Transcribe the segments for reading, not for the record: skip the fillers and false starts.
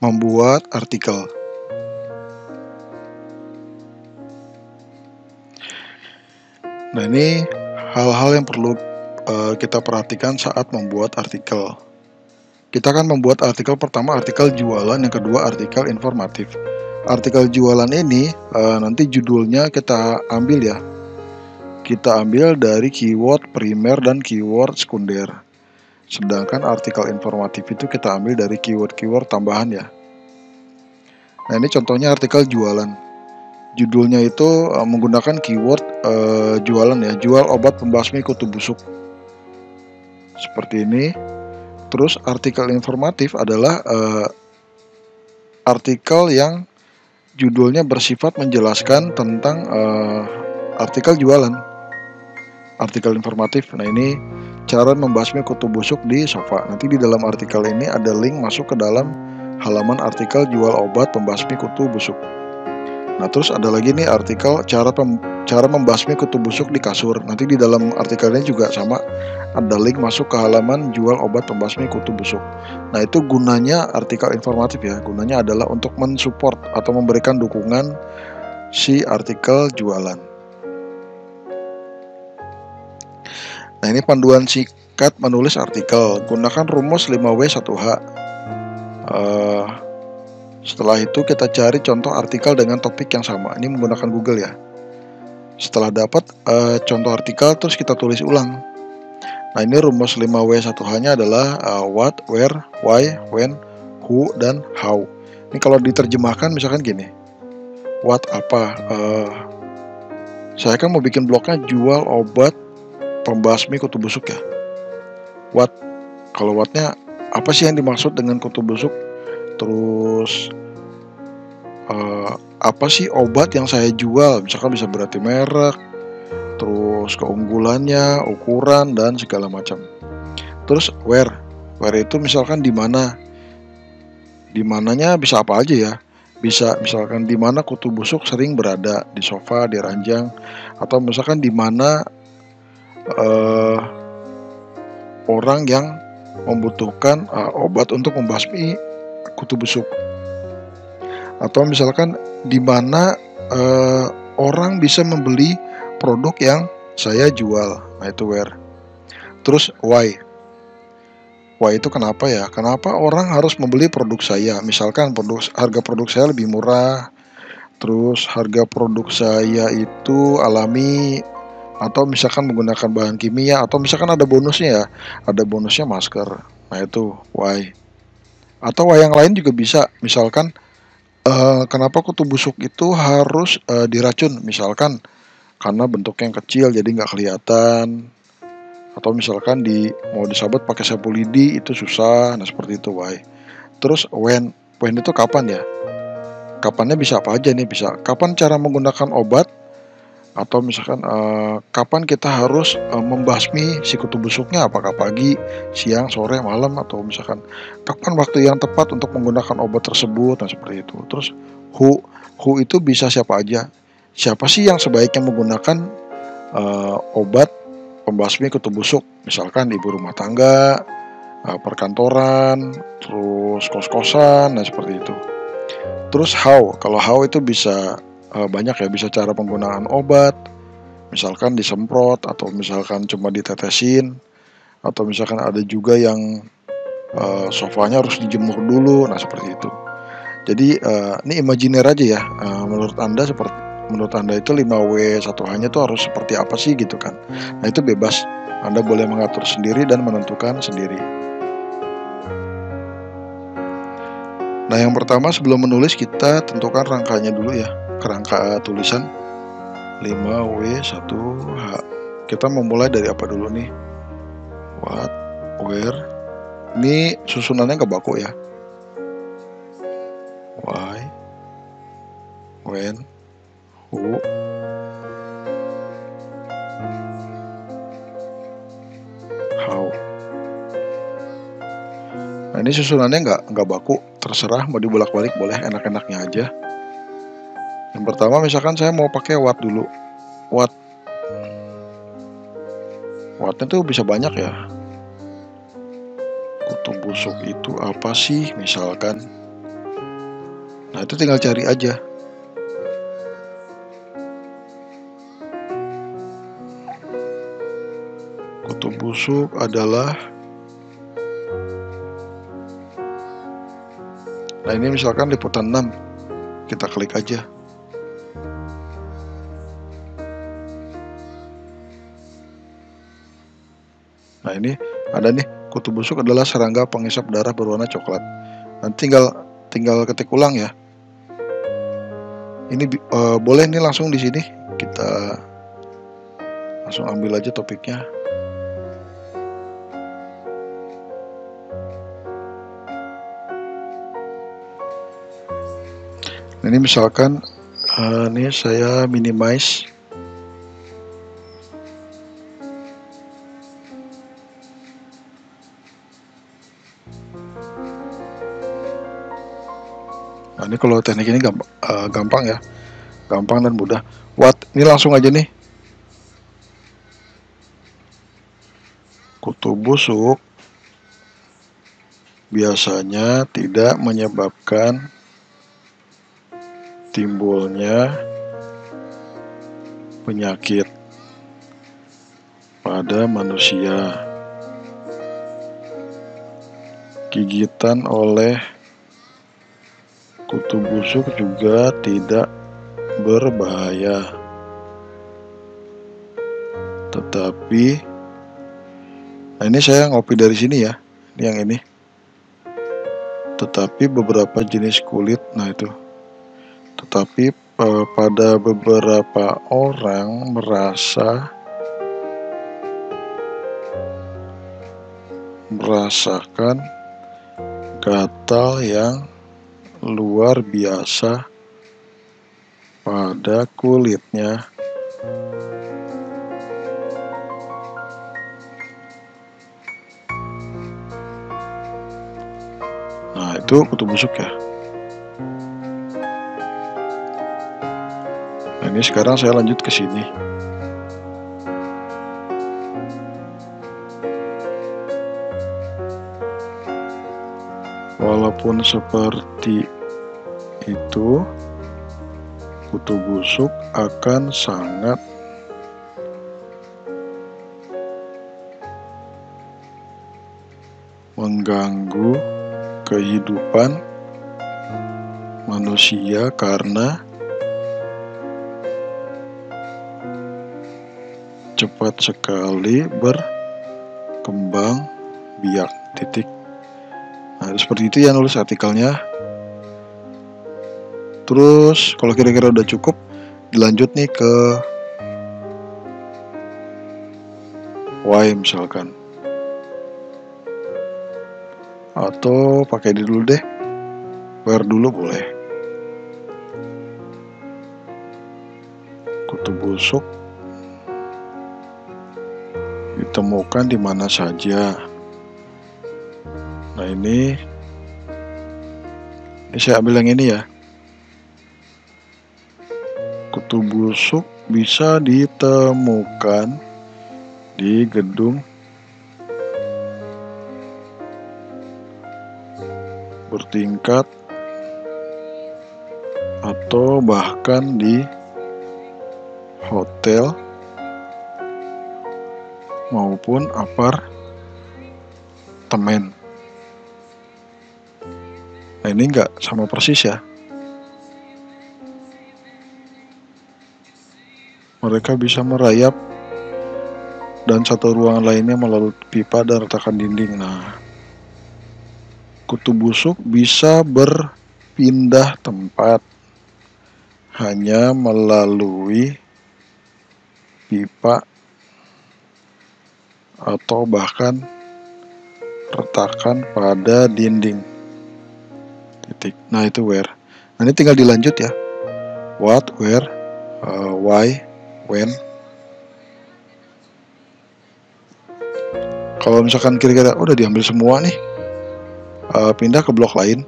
Membuat artikel. Nah, ini hal-hal yang perlu kita perhatikan saat membuat artikel. Kita akan membuat artikel pertama, artikel jualan, yang kedua artikel informatif. Artikel jualan ini nanti judulnya kita ambil ya. Kita ambil dari keyword primer dan keyword sekunder. Sedangkan artikel informatif itu kita ambil dari keyword-keyword tambahan ya. Nah, ini contohnya artikel jualan. Judulnya itu menggunakan keyword jualan ya, jual obat pembasmi kutu busuk. Seperti ini. Terus artikel informatif adalah artikel yang judulnya bersifat menjelaskan tentang artikel jualan. Artikel informatif, nah ini cara membasmi kutu busuk di sofa. Nanti di dalam artikel ini ada link masuk ke dalam halaman artikel jual obat pembasmi kutu busuk. Nah, terus ada lagi nih artikel cara membasmi kutu busuk di kasur. Nanti di dalam artikelnya juga sama, ada link masuk ke halaman jual obat pembasmi kutu busuk. Nah, itu gunanya artikel informatif ya. Gunanya adalah untuk mensupport atau memberikan dukungan si artikel jualan. Nah, ini panduan singkat menulis artikel. Gunakan rumus 5W1H. Setelah itu kita cari contoh artikel dengan topik yang sama. Ini menggunakan Google ya. Setelah dapat contoh artikel, terus kita tulis ulang. Nah, ini rumus 5W1H-nya adalah what, where, why, when, who, dan how. Ini kalau diterjemahkan misalkan gini. What apa? Saya kan mau bikin blognya jual obat pembasmi kutu busuk ya. What? Kalau what-nya apa sih yang dimaksud dengan kutu busuk? Terus apa sih obat yang saya jual? Misalkan bisa berarti merek, terus keunggulannya, ukuran, dan segala macam. Terus where itu misalkan di mana? Di mananya bisa apa aja ya? Bisa misalkan di mana kutu busuk sering berada, di sofa, di ranjang, atau misalkan di mana orang yang membutuhkan obat untuk membasmi kutu busuk. Atau misalkan di mana orang bisa membeli produk yang saya jual. Nah, itu where. Terus why. Why itu kenapa ya? Kenapa orang harus membeli produk saya? Misalkan harga produk saya lebih murah. Terus harga produk saya itu alami, atau misalkan menggunakan bahan kimia, atau misalkan ada bonusnya ya. Ada bonusnya masker. Nah, itu why. Atau why yang lain juga bisa. Misalkan kenapa kutu busuk itu harus diracun, misalkan karena bentuknya yang kecil jadi nggak kelihatan, atau misalkan mau disabet pakai sapu lidi itu susah. Nah, seperti itu why. Terus when itu kapan ya? Kapannya bisa apa aja nih? Bisa kapan cara menggunakan obat, atau misalkan kapan kita harus membasmi si kutu busuknya, apakah pagi, siang, sore, malam, atau misalkan kapan waktu yang tepat untuk menggunakan obat tersebut. Nah, seperti itu. Terus who itu bisa siapa aja. Siapa sih yang sebaiknya menggunakan obat pembasmi kutu busuk? Misalkan ibu rumah tangga, perkantoran, terus kos-kosan, nah seperti itu. Terus how, kalau how itu bisa banyak ya, bisa cara penggunaan obat, misalkan disemprot, atau misalkan cuma ditetesin, atau misalkan ada juga yang sofanya harus dijemur dulu. Nah, seperti itu. Jadi ini imajiner aja ya. Menurut Anda itu 5W1H-nya itu harus seperti apa sih gitu kan. Nah, itu bebas. Anda boleh mengatur sendiri dan menentukan sendiri. Nah, yang pertama sebelum menulis kita tentukan rangkanya dulu ya. Kerangka tulisan 5W1H. Kita memulai dari apa dulu nih? What, where. Ini susunannya nggak baku ya. Why, when, who, how. Nah, ini susunannya nggak baku, terserah mau dibolak-balik boleh, enak-enaknya aja. Yang pertama misalkan saya mau pakai what dulu. What-nya tuh bisa banyak ya. Kutu busuk itu apa sih misalkan? Nah, itu tinggal cari aja. Kutu busuk adalah, nah ini misalkan liputan 6, kita klik aja. Nah ini ada nih, kutu busuk adalah serangga penghisap darah berwarna coklat. Nanti tinggal ketik ulang ya. Ini boleh nih langsung di sini kita langsung ambil aja topiknya. Nah, ini misalkan ini saya minimize. Nah, ini kalau teknik ini gampang ya, gampang dan mudah. Ini langsung aja nih. Kutu busuk biasanya tidak menyebabkan timbulnya penyakit pada manusia. Gigitan oleh kutu busuk juga tidak berbahaya. Tetapi, nah ini saya ngopi dari sini ya, ini yang ini. Tetapi beberapa jenis kulit, nah itu. Tetapi pada beberapa orang merasakan gatal yang luar biasa pada kulitnya. Nah, itu kutu busuk ya. Nah, ini sekarang saya lanjut ke sini. Walaupun seperti itu, kutu busuk akan sangat mengganggu kehidupan manusia karena cepat sekali berkembang biak. Titik. Nah, seperti itu ya nulis artikelnya. Terus kalau kira-kira udah cukup, dilanjut nih ke Y misalkan. Atau pakai di dulu deh. Where dulu boleh. Kutu busuk ditemukan di mana saja. Nah, ini saya ambil yang ini ya. Kutu busuk bisa ditemukan di gedung bertingkat atau bahkan di hotel maupun apartemen. Nah, ini enggak sama persis ya. Mereka bisa merayap dan satu ruangan lainnya melalui pipa dan retakan dinding. Nah, kutu busuk bisa berpindah tempat hanya melalui pipa atau bahkan retakan pada dinding. Titik. Nah, itu where. Nah, ini tinggal dilanjut ya. What, where, why, when. Kalau misalkan kira-kira udah diambil semua nih, pindah ke blok lain.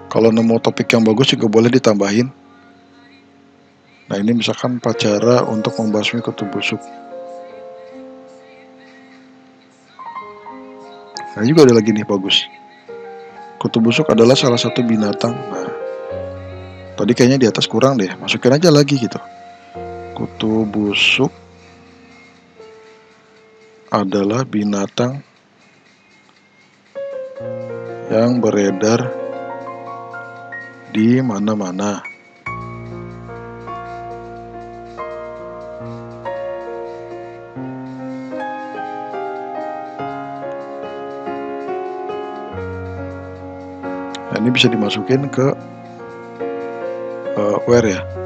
Kalau nemu topik yang bagus juga boleh ditambahin. Nah, ini misalkan 4 cara untuk membasmi kutu busuk. Nah, juga ada lagi nih bagus. Kutu busuk adalah salah satu binatang. Nah, tadi kayaknya di atas kurang deh, masukin aja lagi gitu. Kutu busuk adalah binatang yang beredar di mana-mana. Nah, ini bisa dimasukin ke where ya.